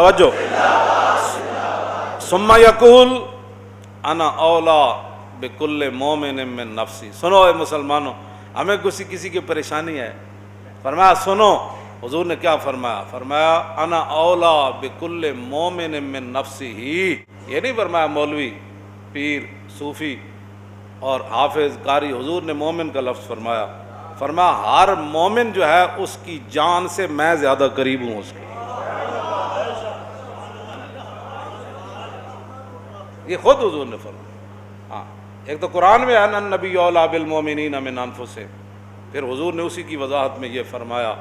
توجہ. ثم یقول انا اولا بکل مومن من نفسی. سنو اے مسلمانوں، ہمیں کسی کی پریشانی ہے، فرمایا سنو حضور نے کیا فرمایا، فرمایا انا اولا بکل مومن من نفسی ہی. یہ نہیں فرمایا مولوی، پیر، صوفی اور حافظ، قاری. حضور نے مومن کا لفظ فرمایا، فرمایا ہر مومن جو ہے اس کی جان سے میں زیادہ قریب ہوں اس کی. یہ خود حضور نے فرمایا. ہاں، ایک تو قرآن میں ہے نا النبی اولی بالمؤمنین من انفسہم، پھر حضور نے اسی کی وضاحت میں یہ فرمایا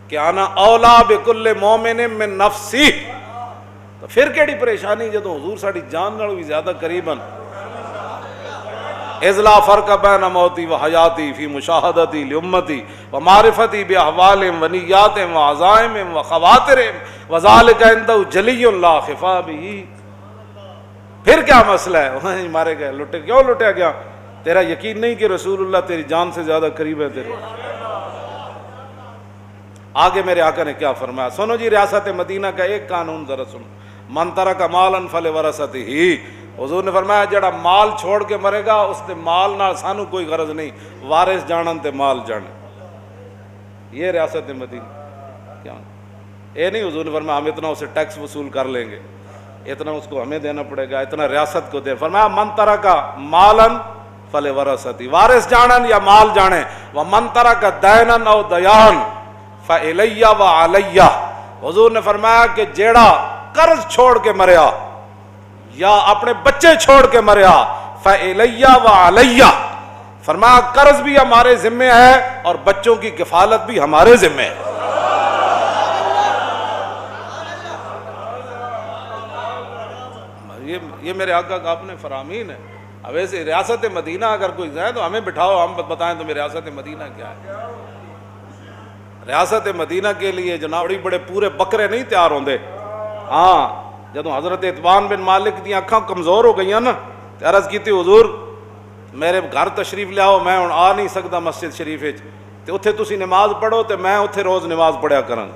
کہ انا اولا بکل مومن من نفسی. تو پھر کیڑی پریشانی جدوں حضور ساڈی جان نال بھی زیادہ قریبن. اذ لا فرق بین موتی و حیاتی فی مشاہدتی لامتی و معرفتی باحوالہم و نیاتہم و عزائمہم و خواطرہم وذالک عندہ جلی لا خفا بہ. پھر کیا مسئلہ ہے؟ وہیں مارے گئے، لٹے. کیوں لٹیا گیا؟ تیرا یقین نہیں کہ رسول اللہ تیری جان سے زیادہ قریب ہے تیرے. آگے میرے آقا نے کیا فرمایا، سنو جی. ریاست مدینہ کا ایک قانون ذرا سنو، من ترک مالا فلورثتہ. حضور نے فرمایا جڑا مال چھوڑ کے مرے گا اس تے مال نال سانو کوئی غرض نہیں، وارث جانن تے مال جانے. یہ ریاست مدینہ کیا یہ نہیں. حضور نے فرمایا ہم اتنا اسے ٹیکس وصول کر لیں گے، اتنا اس کو ہمیں دینا پڑے گا، اتنا ریاست کو دے. فرمایا من ترک مالا فلورثتہ، وارث جانن یا مال جانے. ومن ترک دینا او دیان فَإِلَيَّ وَعَلَيَّ. حضور نے فرمایا کہ جیڑا قرض چھوڑ کے مریا یا اپنے بچے چھوڑ کے مریا فَإِلَيَّ وَعَلَيَّ. فرمایا قرض بھی ہمارے ذمے ہے اور بچوں کی کفالت بھی ہمارے ذمے ہے. یہ میرے آقا کا اپنے فرامین ہے. اب ایسے ریاست مدینہ اگر کوئی جائے تو ہمیں بٹھاؤ، ہم بتائیں تو ریاست مدینہ کیا ہے. ریاست مدینہ کے لیے جناب بڑی بڑے پورے بکرے نہیں تیار ہوندے. ہاں، جدوں حضرت اتبان بن مالک دی اکھاں کمزور ہو گئیاں نا، عرض کیتی حضور میرے گھر تشریف لیاؤ، میں ہن آ نہیں سکتا مسجد شریف وچ، تے اوتھے تسی نماز پڑھو تے میں اوتھے روز نماز پڑھیا کراں.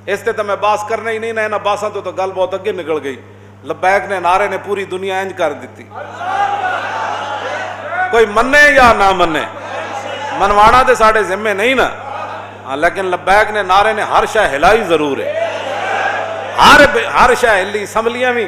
اس تے میں باس کرنا ہی نہیں نہ انہاں باساں تو گل بہت اگے نکل گئی. لبیک نے نعرے نے پوری دنیا انج کر دیتی. کوئی منے یا نہ منے، منوانا تے ساڈے ذمے نہیں نا. ہاں، لیکن لبیک نے نعرے نے ہر شے ہلائی ضرور ہے. ہر شے ہلی، اسمبلیاں بھی